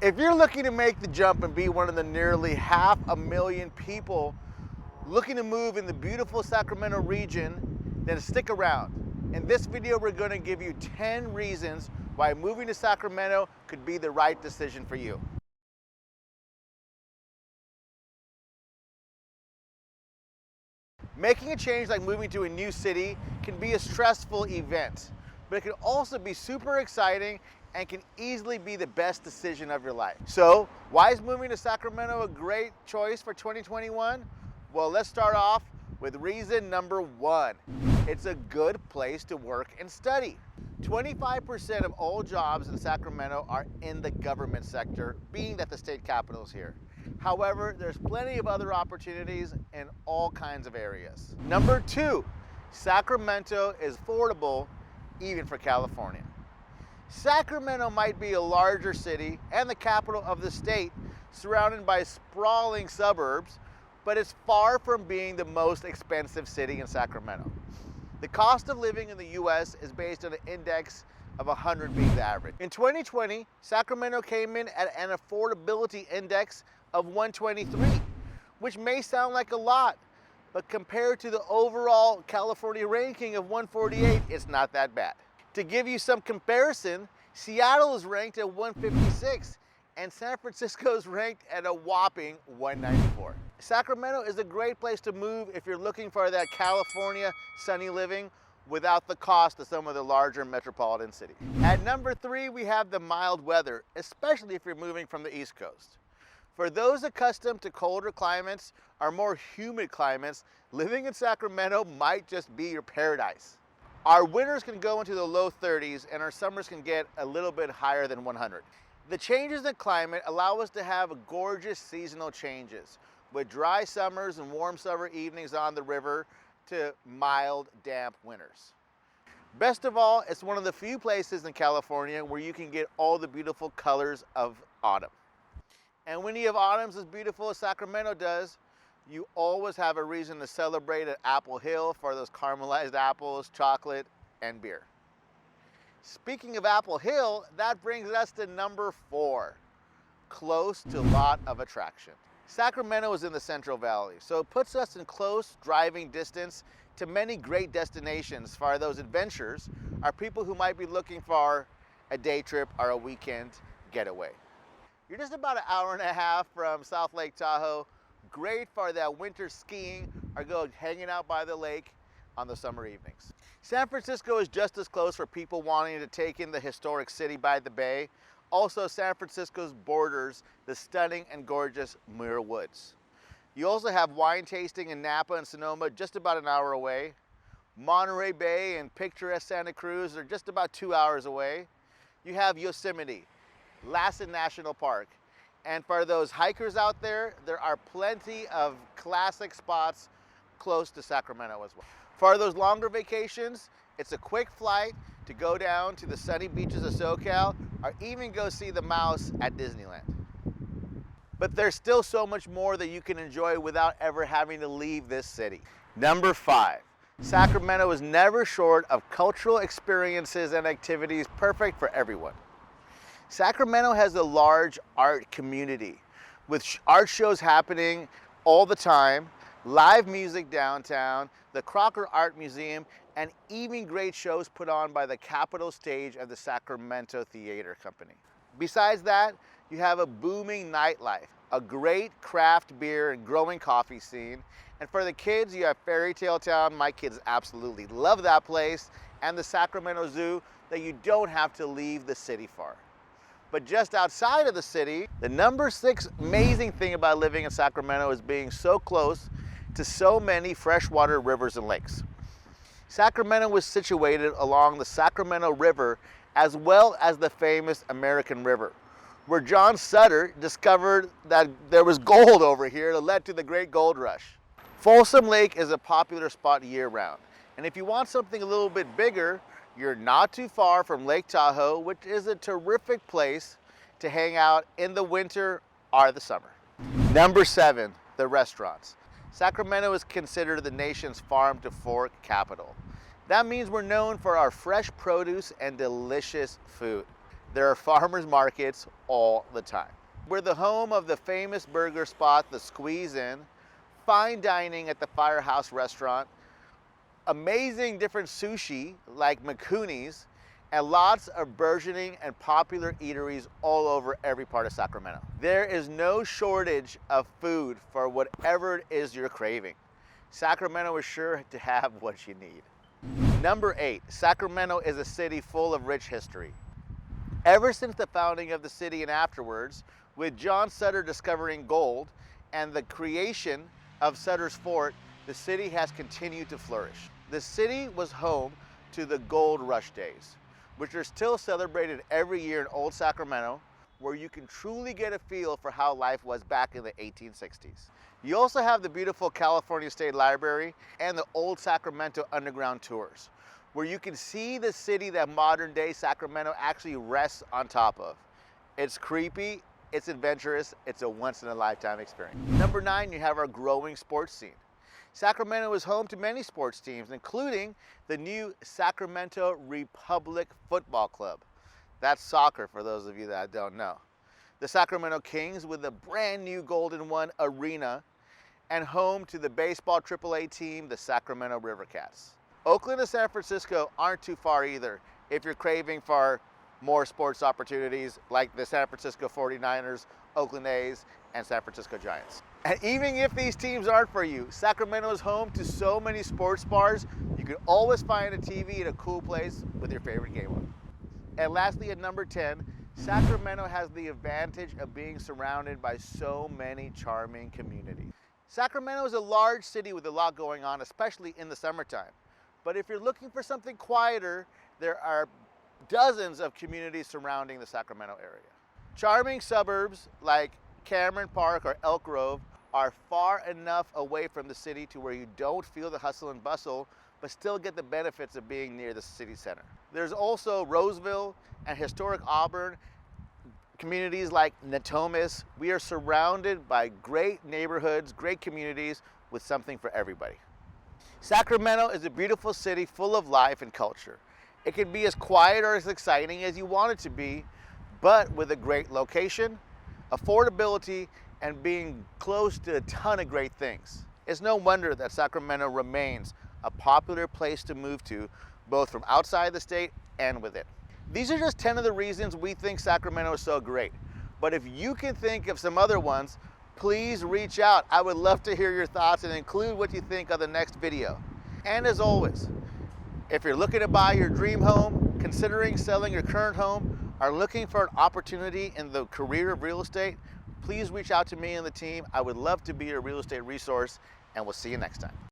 If you're looking to make the jump and be one of the nearly 500,000 people looking to move in the beautiful Sacramento region, then stick around. In this video, we're going to give you 10 reasons why moving to Sacramento could be the right decision for you. Making a change like moving to a new city can be a stressful event, but it can also be super exciting and can easily be the best decision of your life. So, why is moving to Sacramento a great choice for 2021? Well, let's start off with reason number one. It's a good place to work and study. 25% of all jobs in Sacramento are in the government sector, being that the state capital is here. However, there's plenty of other opportunities in all kinds of areas. Number two, Sacramento is affordable even for California. Sacramento might be a larger city and the capital of the state, surrounded by sprawling suburbs, but it's far from being the most expensive city in Sacramento. The cost of living in the US is based on an index of 100 being the average. In 2020, Sacramento came in at an affordability index of 123, which may sound like a lot, but compared to the overall California ranking of 148, it's not that bad. To give you some comparison, Seattle is ranked at 156 and San Francisco is ranked at a whopping 194. Sacramento is a great place to move if you're looking for that California sunny living without the cost of some of the larger metropolitan cities. At number three, we have the mild weather, especially if you're moving from the East Coast. For those accustomed to colder climates or more humid climates, living in Sacramento might just be your paradise. Our winters can go into the low 30s and our summers can get a little bit higher than 100. The changes in climate allow us to have gorgeous seasonal changes, with dry summers and warm summer evenings on the river to mild, damp winters. Best of all, it's one of the few places in California where you can get all the beautiful colors of autumn. And when you have autumns as beautiful as Sacramento does, you always have a reason to celebrate at Apple Hill for those caramelized apples, chocolate, and beer. Speaking of Apple Hill, that brings us to number four, close to a lot of attraction. Sacramento is in the Central Valley, so it puts us in close driving distance to many great destinations for those adventurers or people who might be looking for a day trip or a weekend getaway. You're just about an hour and a half from South Lake Tahoe, great for that winter skiing or go hanging out by the lake on the summer evenings. San Francisco is just as close for people wanting to take in the historic city by the bay. Also, San Francisco's borders the stunning and gorgeous Muir Woods. You also have wine tasting in Napa and Sonoma just about an hour away. Monterey Bay and picturesque Santa Cruz are just about 2 hours away. You have Yosemite, Lassen National Park. And for those hikers out there, there are plenty of classic spots close to Sacramento as well. For those longer vacations, it's a quick flight to go down to the sunny beaches of SoCal or even go see the mouse at Disneyland. But there's still so much more that you can enjoy without ever having to leave this city. Number five, Sacramento is never short of cultural experiences and activities perfect for everyone. Sacramento has a large art community with art shows happening all the time, live music downtown, the Crocker Art Museum, and even great shows put on by the Capitol stage of the Sacramento Theater Company. Besides that, you have a booming nightlife, a great craft beer and growing coffee scene, and for the kids, you have Fairy Tale Town. My kids absolutely love that place, and the Sacramento Zoo that you don't have to leave the city for. But just outside of the city, the number six amazing thing about living in Sacramento is being so close to so many freshwater rivers and lakes. Sacramento was situated along the Sacramento River as well as the famous American River, where John Sutter discovered that there was gold over here that led to the Great Gold Rush. Folsom Lake is a popular spot year-round, and if you want something a little bit bigger, you're not too far from Lake Tahoe, which is a terrific place to hang out in the winter or the summer. Number seven, the restaurants. Sacramento is considered the nation's farm to fork capital. That means we're known for our fresh produce and delicious food. There are farmers markets all the time. We're the home of the famous burger spot, the Squeeze In, fine dining at the Firehouse restaurant, amazing different sushi like Mikuni's, and lots of burgeoning and popular eateries all over every part of Sacramento. There is no shortage of food for whatever it is you're craving. Sacramento is sure to have what you need. Number 8, Sacramento is a city full of rich history. Ever since the founding of the city and afterwards, with John Sutter discovering gold and the creation of Sutter's Fort, the city has continued to flourish. The city was home to the gold rush days, which are still celebrated every year in Old Sacramento, where you can truly get a feel for how life was back in the 1860s. You also have the beautiful California State Library and the Old Sacramento Underground tours, where you can see the city that modern day Sacramento actually rests on top of. It's creepy, it's adventurous, it's a once in a lifetime experience. Number 9, you have our growing sports scene. Sacramento is home to many sports teams, including the new Sacramento Republic Football Club. That's soccer for those of you that don't know. The Sacramento Kings with the brand new Golden One Arena, and home to the baseball AAA team, the Sacramento River Cats. Oakland and San Francisco aren't too far either if you're craving for more sports opportunities like the San Francisco 49ers, Oakland A's, and San Francisco Giants. And even if these teams aren't for you, Sacramento is home to so many sports bars, you can always find a TV in a cool place with your favorite game on. And lastly, at number 10, Sacramento has the advantage of being surrounded by so many charming communities. Sacramento is a large city with a lot going on, especially in the summertime. But if you're looking for something quieter, there are dozens of communities surrounding the Sacramento area. Charming suburbs like Cameron Park or Elk Grove are far enough away from the city to where you don't feel the hustle and bustle, but still get the benefits of being near the city center. There's also Roseville and historic Auburn, communities like Natomas. We are surrounded by great neighborhoods, great communities with something for everybody. Sacramento is a beautiful city full of life and culture. It can be as quiet or as exciting as you want it to be, but with a great location, affordability, and being close to a ton of great things. It's no wonder that Sacramento remains a popular place to move to, both from outside the state and within. These are just 10 of the reasons we think Sacramento is so great. But if you can think of some other ones, please reach out. I would love to hear your thoughts and include what you think of the next video. And as always, if you're looking to buy your dream home, considering selling your current home, are looking for an opportunity in the career of real estate, please reach out to me and the team. I would love to be your real estate resource, and we'll see you next time.